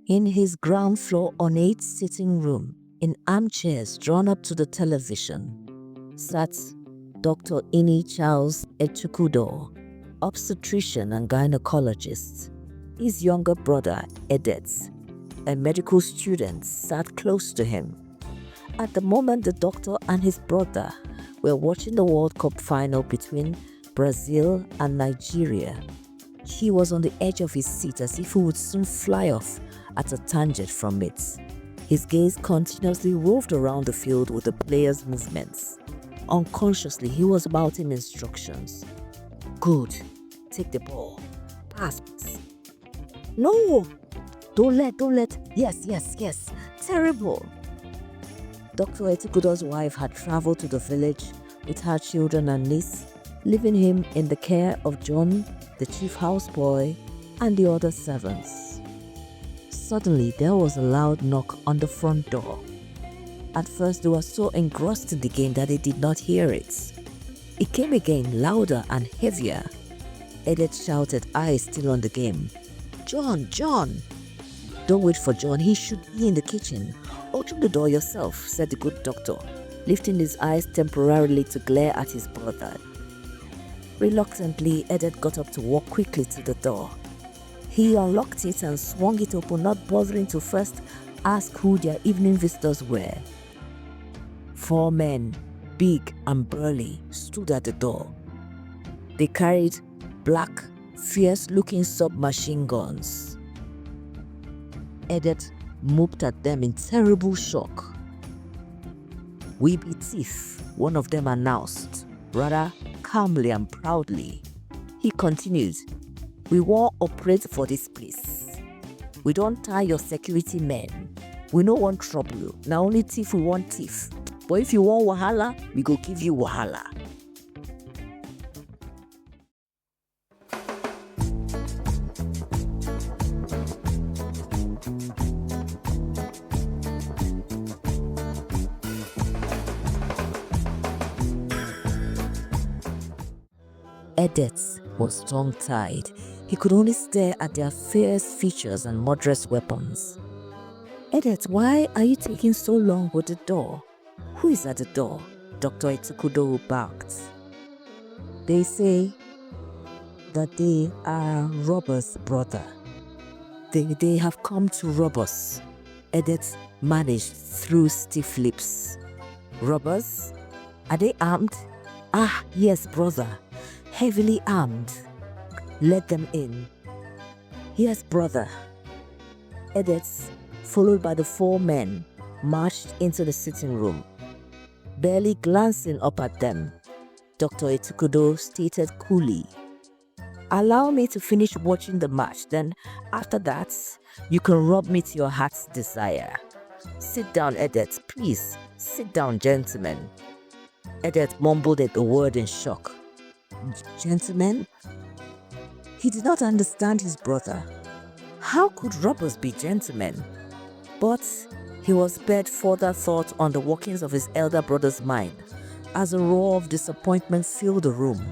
In his ground floor ornate sitting room, in armchairs drawn up to the television, sat Dr. Ini Charles Echukudo, obstetrician and gynecologist. His younger brother, Edet, a medical student, sat close to him. At the moment, the doctor and his brother were watching the World Cup final between Brazil and Nigeria. He was on the edge of his seat as if he would soon fly off at a tangent from it. His gaze continuously roved around the field with the players' movements. Unconsciously, he was mouthing instructions. Good. Take the ball. Pass. No! Don't let. Yes. Terrible. Dr. Etikudo's wife had traveled to the village with her children and niece, leaving him in the care of John, the chief houseboy, and the other servants. Suddenly, there was a loud knock on the front door. At first, they were so engrossed in the game that they did not hear it. It came again, louder and heavier. Edet shouted, eyes still on the game. John! Don't wait for John, he should be in the kitchen. Open the door yourself, said the good doctor, lifting his eyes temporarily to glare at his brother. Reluctantly, Edet got up to walk quickly to the door. He unlocked it and swung it open, not bothering to first ask who their evening visitors were. 4 men, big and burly, stood at the door. They carried black, fierce-looking submachine guns. Edet moped at them in terrible shock. We be thief, one of them announced, rather calmly and proudly. He continued, we won't operate for this place. We don't tie your security men. We no want trouble you. Now only thief we want thief. But if you want wahala, we go give you wahala. Edet was tongue-tied. He could only stare at their fierce features and murderous weapons. Edet, why are you taking so long with the door? Who is at the door? Dr. Etikudo barked. They say that they are robbers, brother. They have come to rob us. Edet managed through stiff lips. Robbers? Are they armed? Ah, yes, brother. Heavily armed. Let them in. Yes, brother. Edet, followed by the 4 men, marched into the sitting room. Barely glancing up at them, Dr. Etikudo stated coolly, allow me to finish watching the match, then after that, you can rob me to your heart's desire. Sit down, Edet, please. Sit down, gentlemen. Edet mumbled at the word in shock. Gentlemen? He did not understand his brother. How could robbers be gentlemen? But he was spared further thought on the workings of his elder brother's mind as a roar of disappointment filled the room.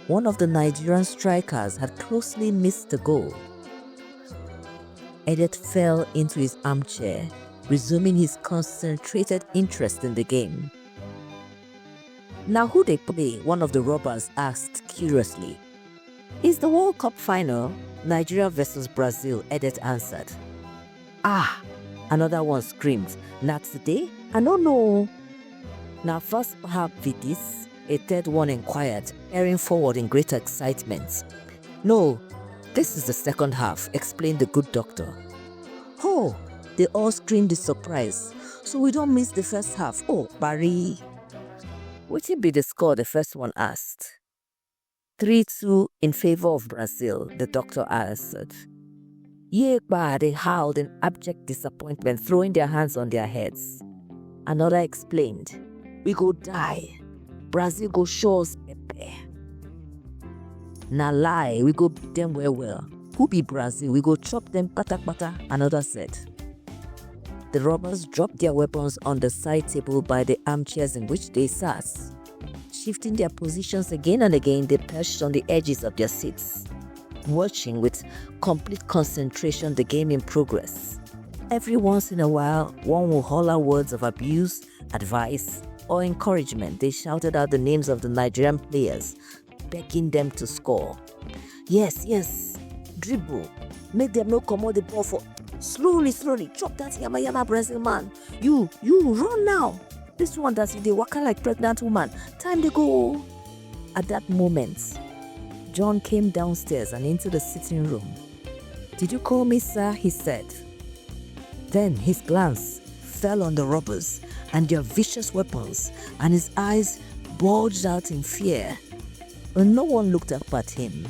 One of the Nigerian strikers had closely missed the goal. Edet fell into his armchair, resuming his concentrated interest in the game. Now who they play? One of the robbers asked curiously. It's the World Cup final, Nigeria versus Brazil, Edet answered. Ah, another one screamed. Not today? I don't know. Now first half with this, a third one inquired, peering forward in great excitement. No, this is the second half, explained the good doctor. Oh, they all screamed in surprise. So we don't miss the first half. Oh, Barry. What will be the score? The first one asked. 3-2 in favor of Brazil, the doctor answered. Yekba, they howled in abject disappointment, throwing their hands on their heads. Another explained, we go die. Brazil go show us pepe. Na lie, we go beat them well. Who be Brazil? We go chop them pata. Another said. The robbers dropped their weapons on the side table by the armchairs in which they sat. Shifting their positions again and again, they perched on the edges of their seats. watching with complete concentration the game in progress. Every once in a while, one will holler words of abuse, advice, or encouragement. They shouted out the names of the Nigerian players, begging them to score. Yes, dribble. Make them no come out the ball for slowly. Chop that yama Brazil man. You run now. This one that's they waka like pregnant woman. Time to go. At that moment, John came downstairs and into the sitting room. "Did you call me, sir?" he said. Then his glance fell on the robbers and their vicious weapons, and his eyes bulged out in fear. But no one looked up at him.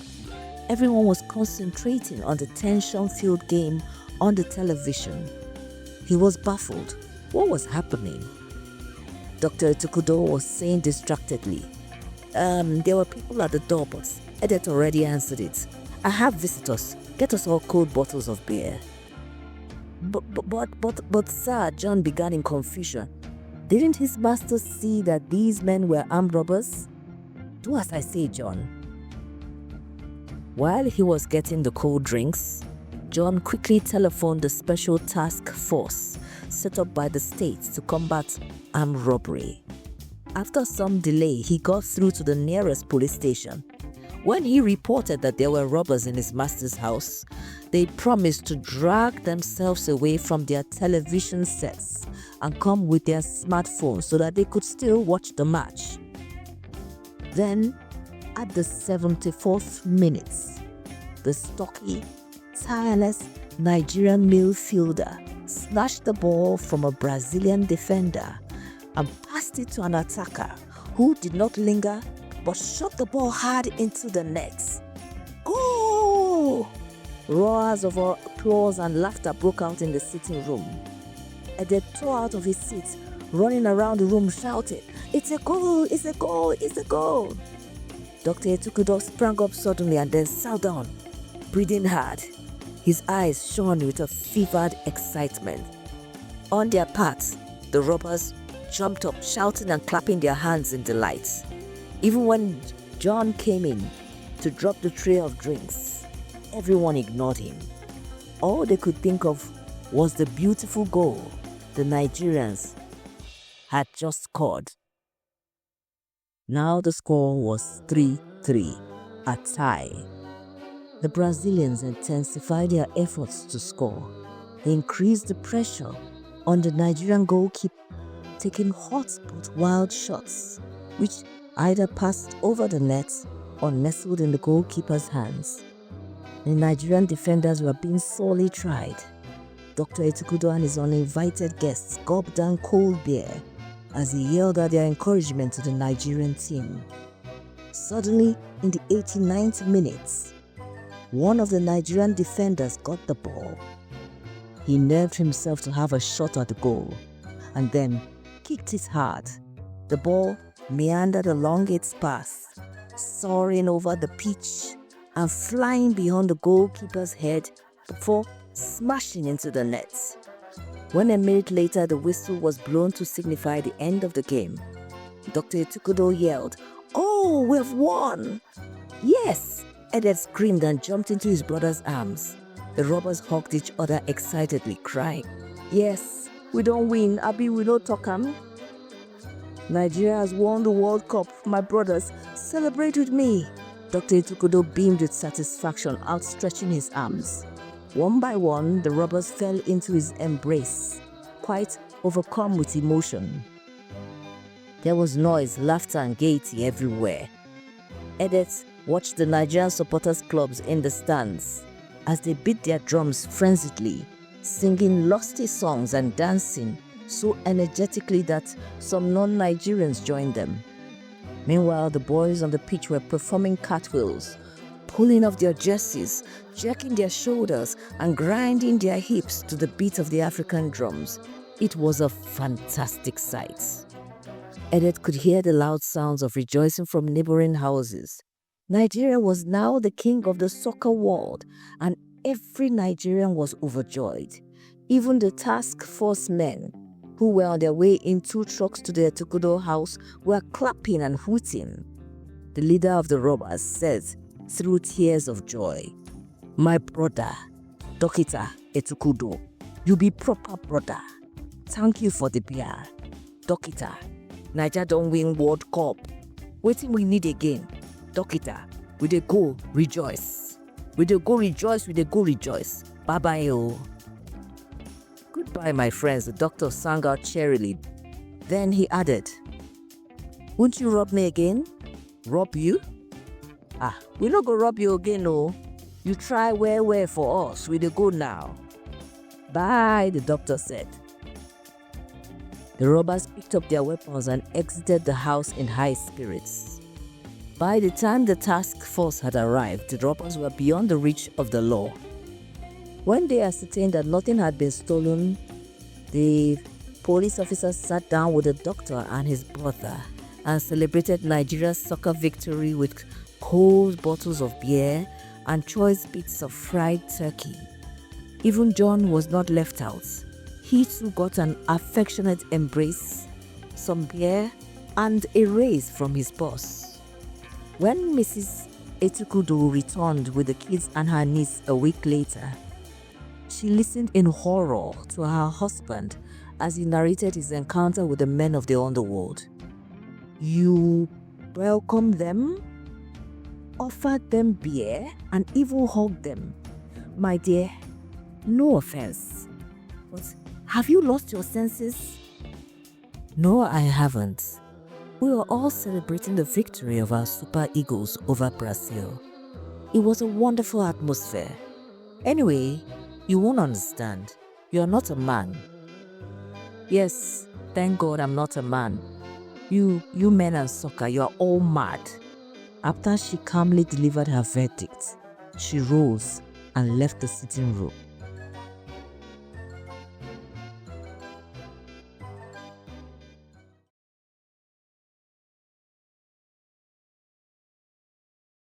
Everyone was concentrating on the tension-filled game on the television. He was baffled. What was happening? Dr. Itukudo was saying distractedly, there were people at the door, but Edet already answered it. "I have visitors. Get us all cold bottles of beer." But sir, John began in confusion. Didn't his master see that these men were armed robbers? "Do as I say, John." While he was getting the cold drinks, John quickly telephoned the special task force set up by the state to combat armed robbery. After some delay, he got through to the nearest police station. When he reported that there were robbers in his master's house, they promised to drag themselves away from their television sets and come with their smartphones so that they could still watch the match. Then, at the 74th minute, the stocky, tireless Nigerian midfielder snatched the ball from a Brazilian defender and passed it to an attacker who did not linger but shot the ball hard into the net. "Goal!" Roars of applause and laughter broke out in the sitting room. Edet tore out of his seat, running around the room shouting, "It's a goal! It's a goal! It's a goal!" Dr. Itukudo sprang up suddenly and then sat down, breathing hard. His eyes shone with a fevered excitement. On their part, the robbers jumped up, shouting and clapping their hands in delight. Even when John came in to drop the tray of drinks, everyone ignored him. All they could think of was the beautiful goal the Nigerians had just scored. Now the score was 3-3, a tie. The Brazilians intensified their efforts to score. They increased the pressure on the Nigerian goalkeeper, taking hot but wild shots, which either passed over the net or nestled in the goalkeeper's hands. The Nigerian defenders were being sorely tried. Dr. Itukudo and his uninvited guests gulped down cold beer as he yelled out their encouragement to the Nigerian team. Suddenly, in the 89th minute, one of the Nigerian defenders got the ball. He nerved himself to have a shot at the goal and then kicked it hard. The ball meandered along its path, soaring over the pitch and flying beyond the goalkeeper's head before smashing into the net. When a minute later the whistle was blown to signify the end of the game, Dr. Itukudo yelled, "Oh, we've won!" "Yes!" Edet screamed and jumped into his brother's arms. The robbers hugged each other excitedly, crying, "Yes, we don't win, Abi, we don't talk am. Nigeria has won the World Cup, my brothers, celebrate with me." Dr. Itukudo beamed with satisfaction, outstretching his arms. One by one, the robbers fell into his embrace, quite overcome with emotion. There was noise, laughter and gaiety everywhere. Edet watched the Nigerian supporters clubs in the stands as they beat their drums frenziedly, singing lusty songs and dancing so energetically that some non-Nigerians joined them. Meanwhile, the boys on the pitch were performing cartwheels, pulling off their jerseys, jerking their shoulders and grinding their hips to the beat of the African drums. It was a fantastic sight. Edet could hear the loud sounds of rejoicing from neighboring houses. Nigeria was now the king of the soccer world, and every Nigerian was overjoyed. Even the task force men, who were on their way in 2 trucks to the Itukudo house, were clapping and hooting. The leader of the robbers said, through tears of joy, My brother, Dokita Etukudo, you be proper brother. Thank you for the beer. Dokita, Naija don't win World Cup. Wetin we need again? Dokita, we dey go rejoice. We dey go rejoice, we dey go rejoice. Bye-bye oh. Goodbye my friends, the doctor sang out cheerily. Then he added, won't you rob me again? Rob you? We no go rob you again oh. You try well for us, we dey go now. Bye, the doctor said. The robbers picked up their weapons and exited the house in high spirits. By the time the task force had arrived, the robbers were beyond the reach of the law. When they ascertained that nothing had been stolen, the police officers sat down with the doctor and his brother and celebrated Nigeria's soccer victory with cold bottles of beer and choice bits of fried turkey. Even John was not left out. He too got an affectionate embrace, some beer, and a raise from his boss. When Mrs. Etukudo returned with the kids and her niece a week later, she listened in horror to her husband as he narrated his encounter with the men of the underworld. You welcomed them, offered them beer, and even hugged them. My dear, no offense, but have you lost your senses? No, I haven't. We were all celebrating the victory of our Super Eagles over Brazil. It was a wonderful atmosphere. Anyway, you won't understand. You're not a man. Yes, thank God I'm not a man. You men and soccer, you are all mad. After she calmly delivered her verdict, she rose and left the sitting room.